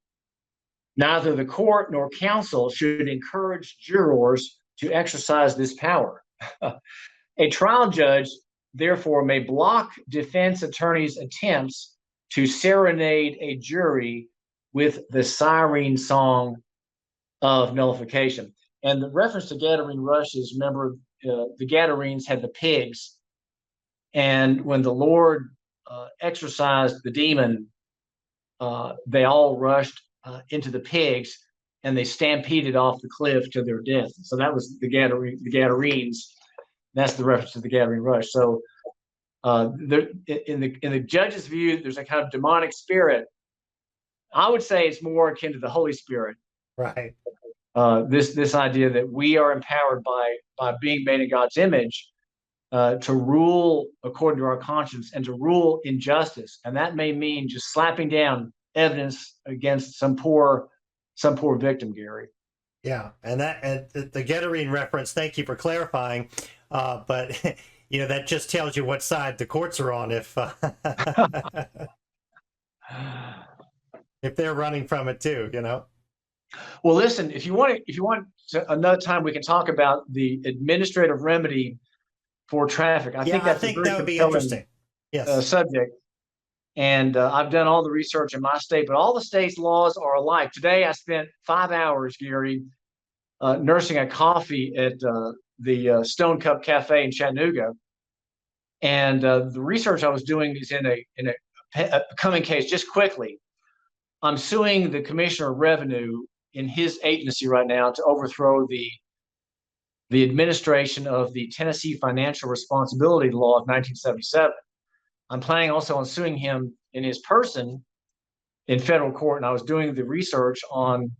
neither the court nor counsel should encourage jurors to exercise this power. A trial judge, therefore, may block defense attorneys' attempts to serenade a jury with the siren song of nullification. And the reference to Gadarene rush is, remember, the Gadarenes had the pigs. And when the Lord exorcised the demon, they all rushed into the pigs, and they stampeded off the cliff to their death. So that was the Gadarenes. That's the reference to the Gadarene rush. So in the judge's view, there's a kind of demonic spirit. I would say it's more akin to the Holy Spirit. Right. This idea that we are empowered by being made in God's image to rule according to our conscience and to rule in justice, and that may mean just slapping down evidence against some poor victim, Gary. Yeah, and the Gadarene reference. Thank you for clarifying, but that just tells you what side the courts are on if if they're running from it too. Well, listen, if you want another time, we can talk about the administrative remedy for traffic. I think that would be interesting. Yes. Subject. And I've done all the research in my state, but all the states' laws are alike. Today, I spent 5 hours, Gary, nursing a coffee at the Stone Cup Cafe in Chattanooga. And the research I was doing is in a coming case. Just quickly, I'm suing the Commissioner of Revenue in his agency right now to overthrow the administration of the Tennessee Financial Responsibility Law of 1977. I'm planning also on suing him in his person in federal court, and I was doing the research on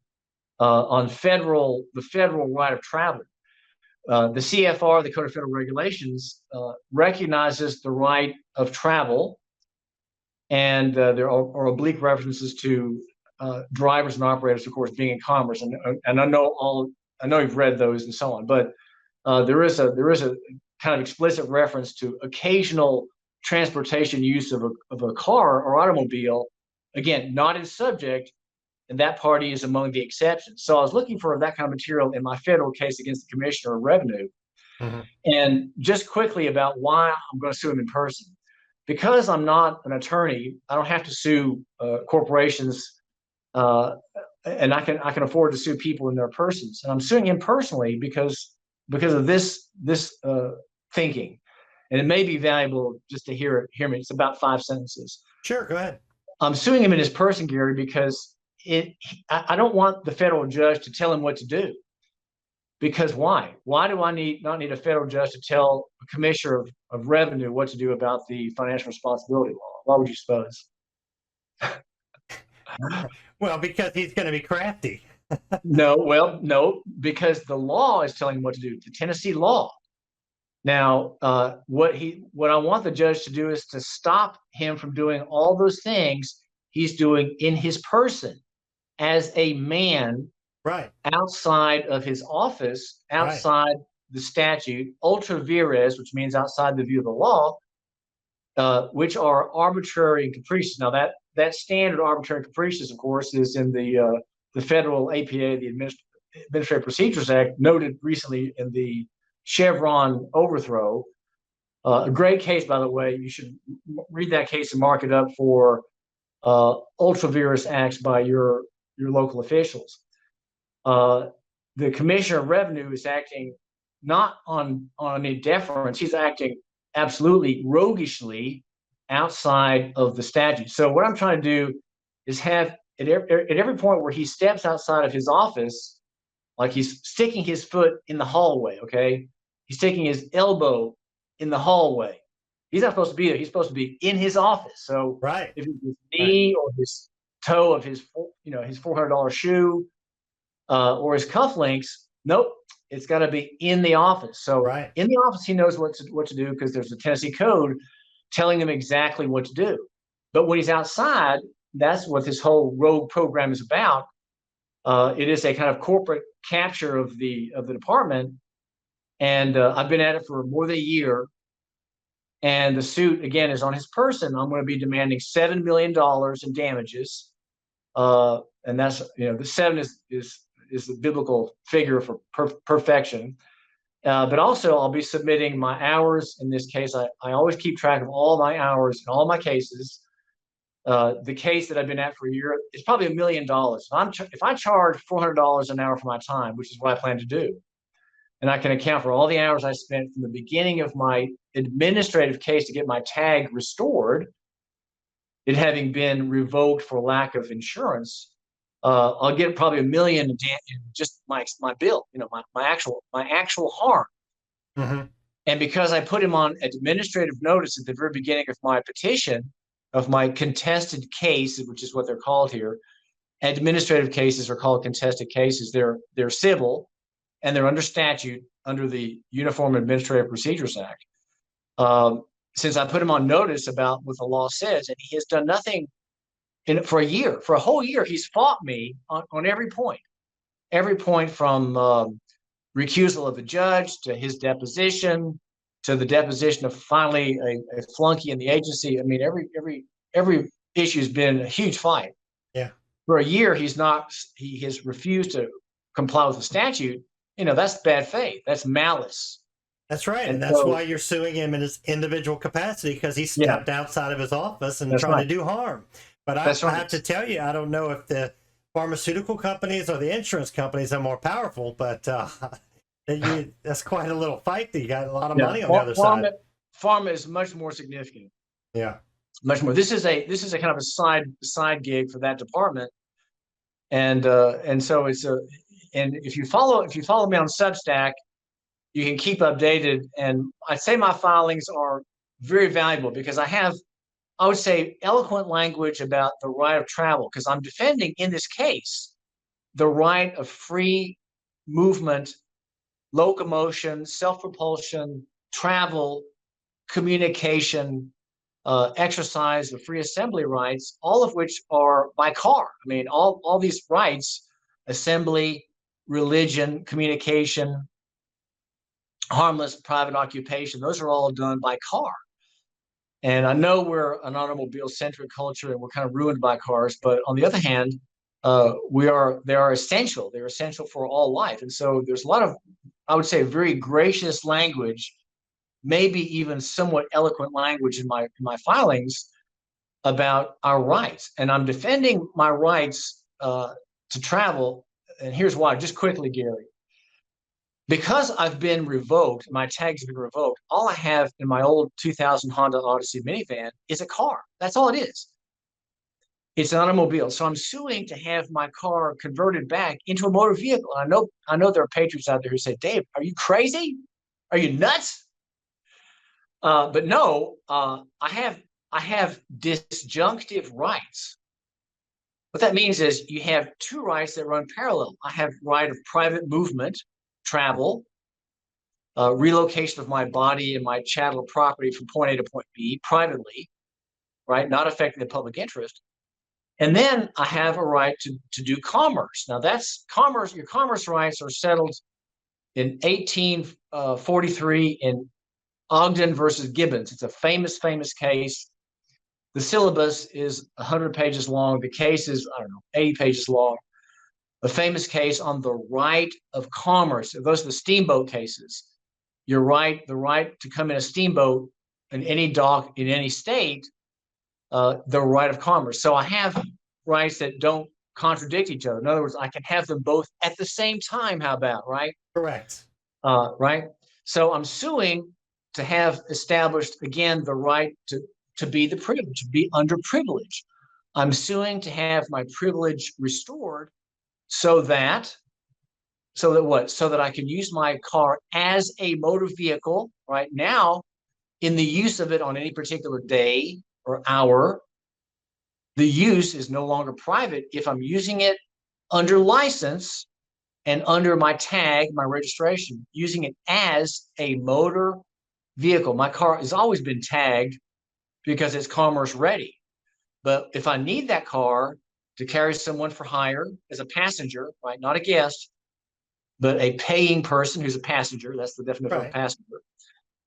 the federal right of travel. The CFR, the Code of Federal Regulations, recognizes the right of travel, and there are oblique references to drivers and operators, of course, being in commerce, and I know you've read those and so on, but there is a kind of explicit reference to occasional transportation use of a car or automobile, again, not in subject, and that party is among the exceptions. So I was looking for that kind of material in my federal case against the Commissioner of Revenue. Mm-hmm. And just quickly about why I'm going to sue him in person. Because I'm not an attorney, I don't have to sue corporations, and I can afford to sue people in their persons. And I'm suing him personally because of this thinking. And it may be valuable just to hear me. It's about 5 sentences. Sure, go ahead. I'm suing him in his person, Gary, because I don't want the federal judge to tell him what to do. Because why? Why do I not need a federal judge to tell a commissioner of revenue what to do about the financial responsibility law? Why would you suppose? Well, because he's going to be crafty. No, because the law is telling him what to do, the Tennessee law. Now, what I want the judge to do is to stop him from doing all those things he's doing in his person as a man, right, outside of his office, outside the statute, ultra vires, which means outside the view of the law, which are arbitrary and capricious. Now, that standard arbitrary and capricious, of course, is in the federal APA, the Administrative Procedures Act, noted recently in the Chevron overthrow. A great case, by the way. You should read that case and mark it up for ultra vires acts by your local officials. The Commissioner of Revenue is acting not on any deference. He's acting absolutely roguishly outside of the statute. So what I'm trying to do is have at every point where he steps outside of his office, like he's sticking his foot in the hallway, okay? He's sticking his elbow in the hallway. He's not supposed to be there. He's supposed to be in his office. So if it's his knee or his toe of his $400 shoe, or his cufflinks, nope, it's got to be in the office. So in the office, he knows what to do because there's a Tennessee code telling him exactly what to do. But when he's outside, that's what this whole rogue program is about. It is a kind of corporate capture of the department, and I've been at it for more than a year. And the suit again is on his person. I'm going to be demanding $7 million in damages, and that's the 7 is the biblical figure for perfection. But also, I'll be submitting my hours in this case. I always keep track of all my hours in all my cases. The case that I've been at for a year is probably $1 million. If I charge $400 an hour for my time, which is what I plan to do, and I can account for all the hours I spent from the beginning of my administrative case to get my tag restored, it having been revoked for lack of insurance, I'll get probably $1 million in just my bill, my actual harm. Mm-hmm. And because I put him on administrative notice at the very beginning of my petition, of my contested case, which is what they're called here. Administrative cases are called contested cases. They're civil, and they're under statute under the Uniform Administrative Procedures Act. Since I put him on notice about what the law says, and he has done nothing for a whole year, he's fought me on every point from recusal of the judge to his deposition to the deposition of finally a flunky in the agency. I mean, every issue has been a huge fight. Yeah. For a year, he has refused to comply with the statute. That's bad faith. That's malice. That's right. And that's why you're suing him in his individual capacity, because he stepped outside of his office and trying to do harm. But I have to tell you, I don't know if the pharmaceutical companies or the insurance companies are more powerful, but that's quite a little fight that you got a lot of money on the other side. Pharma is much more significant. Yeah. Much more. This is a kind of a side gig for that department. And so and if you follow me on Substack, you can keep updated. And I'd say my filings are very valuable because I would say, eloquent language about the right of travel, because I'm defending in this case the right of free movement, locomotion, self-propulsion, travel, communication, exercise the free assembly rights, all of which are by car. I mean, all these rights, assembly, religion, communication, harmless private occupation, those are all done by car. And I know we're an automobile-centric culture and we're kind of ruined by cars, but on the other hand, they are essential. They're essential for all life. And so there's a lot of, I would say, very gracious language, maybe even somewhat eloquent language in my filings about our rights. And I'm defending my rights to travel. And here's why, just quickly, Gary. Because I've been revoked, my tags have been revoked, all I have in my old 2000 Honda Odyssey minivan is a car. That's all it is. It's an automobile. So I'm suing to have my car converted back into a motor vehicle. I know there are patriots out there who say, Dave, are you crazy? Are you nuts? But no, I have disjunctive rights. What that means is you have two rights that run parallel. I have right of private movement, travel, relocation of my body and my chattel property from point A to point B privately, right? Not affecting the public interest. And then I have a right to do commerce. Now that's commerce. Your commerce rights are settled in 1843 in Ogden versus Gibbons. It's a famous case. The syllabus is 100 pages long. The case is, 80 pages long. A famous case on the right of commerce. Those are the steamboat cases. The right to come in a steamboat in any dock in any state, the right of commerce. So I have rights that don't contradict each other. In other words, I can have them both at the same time. How about, right? Correct. Right. So I'm suing to have established, again, the right to be the privilege, to be underprivileged. I'm suing to have my privilege restored so that what? So that I can use my car as a motor vehicle, right? Now, in the use of it on any particular day or hour, the use is no longer private if I'm using it under license and under my tag, my registration, using it as a motor vehicle. My car has always been tagged because it's commerce ready. But if I need that car to carry someone for hire as a passenger, right, not a guest, but a paying person who's a passenger, that's the definition of passenger,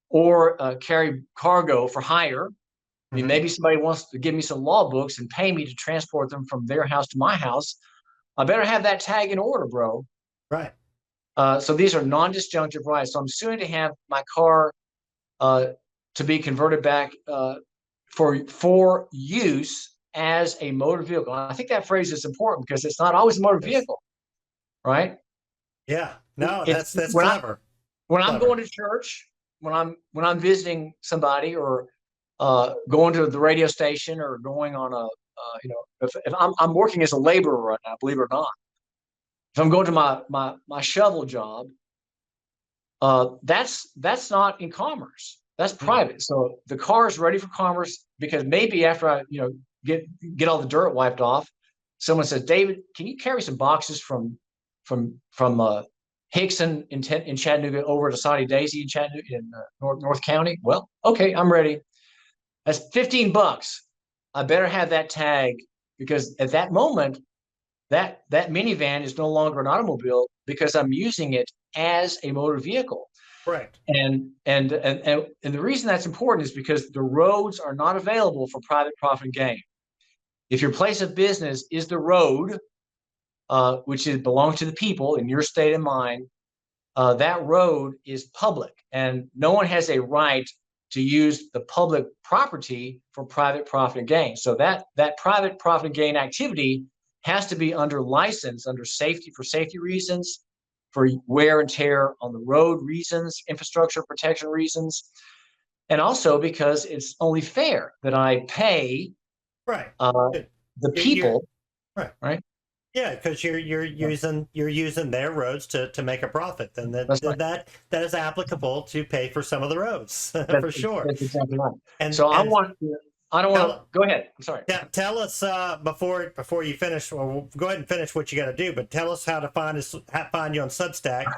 or carry cargo for hire. I mean, maybe somebody wants to give me some law books and pay me to transport them from their house to my house. I better have that tag in order, bro. Right. So these are non-disjunctive rights. So I'm suing to have my car to be converted back for use as a motor vehicle. And I think that phrase is important because it's not always a motor vehicle, right? Yeah. No, that's clever. When I'm going to church, when I'm visiting somebody, or going to the radio station, or going on a if I'm working as a laborer right now, believe it or not, if I'm going to my shovel job, that's not in commerce. That's private. So the car is ready for commerce because maybe after I get all the dirt wiped off, someone says, David, can you carry some boxes from Hickson in Chattanooga over to Saudi Daisy in Chattanooga in North County? Well, okay, I'm ready. That's $15. I better have that tag, because at that moment, that minivan is no longer an automobile because I'm using it as a motor vehicle. Right. And the reason that's important is because the roads are not available for private profit and gain. If your place of business is the road, which belongs to the people in your state and mine, that road is public, and no one has a right to use the public property for private profit and gain. So that private profit and gain activity has to be under license, under safety, for safety reasons, for wear and tear on the road reasons, infrastructure protection reasons, and also because it's only fair that I pay the people. Right. Yeah, because you're using their roads to make a profit, and that is applicable to pay for some of the roads for sure. That's exactly right. And so I don't want to go ahead. I'm sorry. Tell us before you finish. Well, go ahead and finish what you got to do, but tell us how to find you on Substack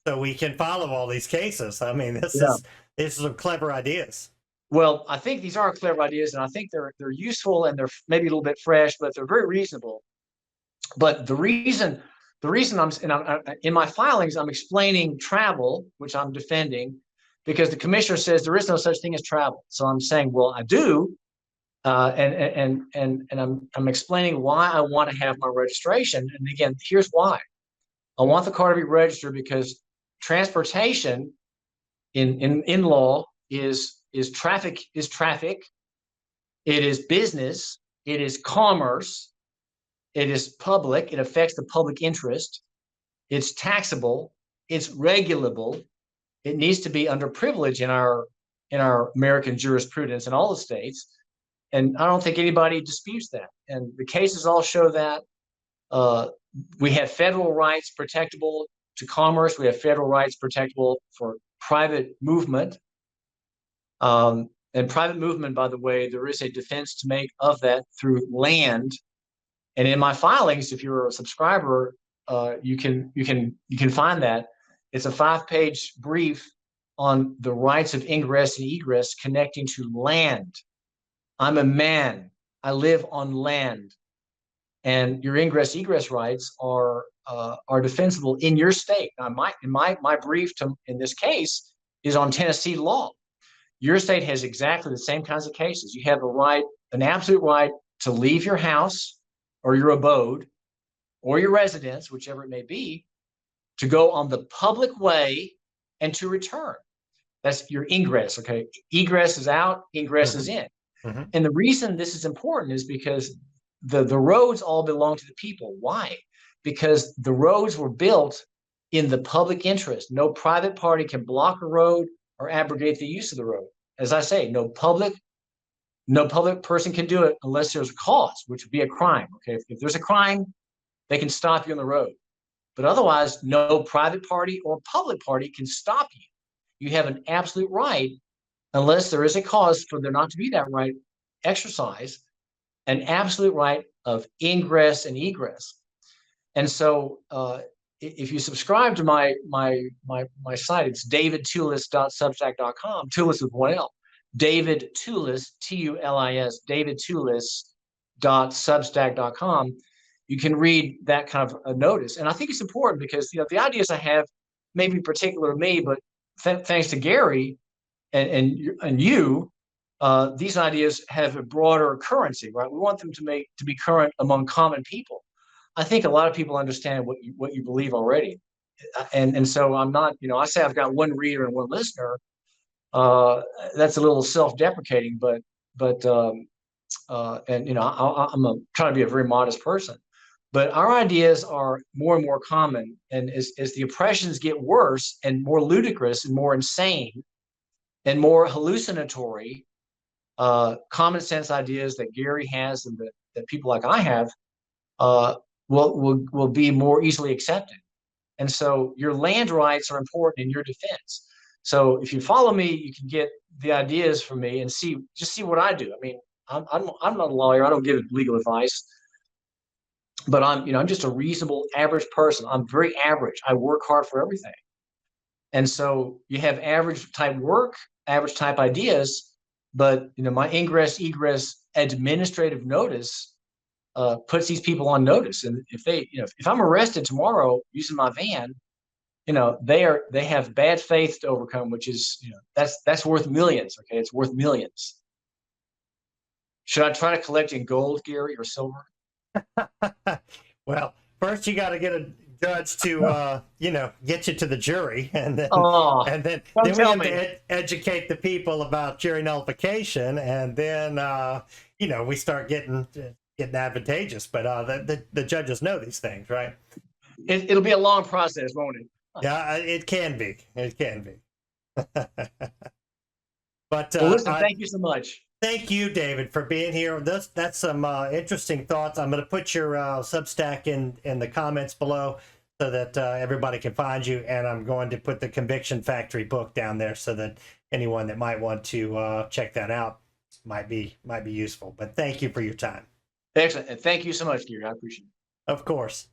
so we can follow all these cases. I mean, these are some clever ideas. Well, I think these are clever ideas, and I think they're useful, and they're maybe a little bit fresh, but they're very reasonable. But the reason I'm in my filings, I'm explaining travel, which I'm defending, because the commissioner says there is no such thing as travel. So I'm saying, well, I do, and I'm explaining why I want to have my registration. And again, here's why: I want the car to be registered because transportation in law is traffic. It is business. It is commerce. It is public. It affects the public interest. It's taxable. It's regulable. It needs to be under privilege in our American jurisprudence in all the states. And I don't think anybody disputes that. And the cases all show that. We have federal rights protectable to commerce. We have federal rights protectable for private movement. And private movement, by the way, there is a defense to make of that through land. And in my filings, if you're a subscriber, you can find that. It's a 5-page brief on the rights of ingress and egress connecting to land. I'm a man. I live on land, and your ingress egress rights are defensible in your state. Now, my brief in this case is on Tennessee law. Your state has exactly the same kinds of cases. You have a right, an absolute right, to leave your house or your abode or your residence, whichever it may be, to go on the public way and to return. That's your ingress, okay? Egress is out, ingress is in. And the reason this is important is because the roads all belong to the people. Why? Because the roads were built in the public interest. No private party can block a road or abrogate the use of the road. As I say, no public person can do it unless there's a cause, which would be a crime. Okay, if there's a crime, they can stop you on the road. But otherwise, no private party or public party can stop you. You have an absolute right, unless there is a cause for there not to be that right exercise, an absolute right of ingress and egress. And so if you subscribe to my site, it's davidtullis.substack.com, Tullis with one L. David Tullis, T-U-L-I-S, davidtullis.substack.com. You can read that kind of a notice. And I think it's important because, you know, the ideas I have may be particular to me, but thanks to Gary and you, these ideas have a broader currency, right? We want them to be current among common people. I think a lot of people understand what you believe already. And so I'm not, you know, I say I've got one reader and one listener. That's a little self-deprecating, but and, you know, I'm trying to be a very modest person. But our ideas are more and more common. And as the oppressions get worse and more ludicrous and more insane and more hallucinatory, common sense ideas that Gary has and that people like I have will be more easily accepted. And so your land rights are important in your defense. So if you follow me, you can get the ideas from me and see what I do. I mean, I'm not a lawyer. I don't give legal advice, but I'm just a reasonable average person. I'm very average. I work hard for everything. And so you have average type work, average type ideas, but, you know, my ingress egress administrative notice puts these people on notice. And if I'm arrested tomorrow using my van, you know, they have bad faith to overcome, which is, you know, that's worth millions. Okay, it's worth millions. Should I try to collect in gold, Gary, or silver? Well, first you got to get a judge to you know, get you to the jury, and then we have to educate the people about jury nullification, and then you know, we start getting advantageous. But the judges know these things, right? It'll be a long process, won't it? Yeah, it can be. It can be. But well, listen, thank you so much. Thank you, David, for being here. That's some interesting thoughts. I'm going to put your Substack in the comments below so that everybody can find you, and I'm going to put the Conviction Factory book down there so that anyone that might want to check that out might be useful. But thank you for your time. Excellent, and thank you so much, Gary. I appreciate it. Of course.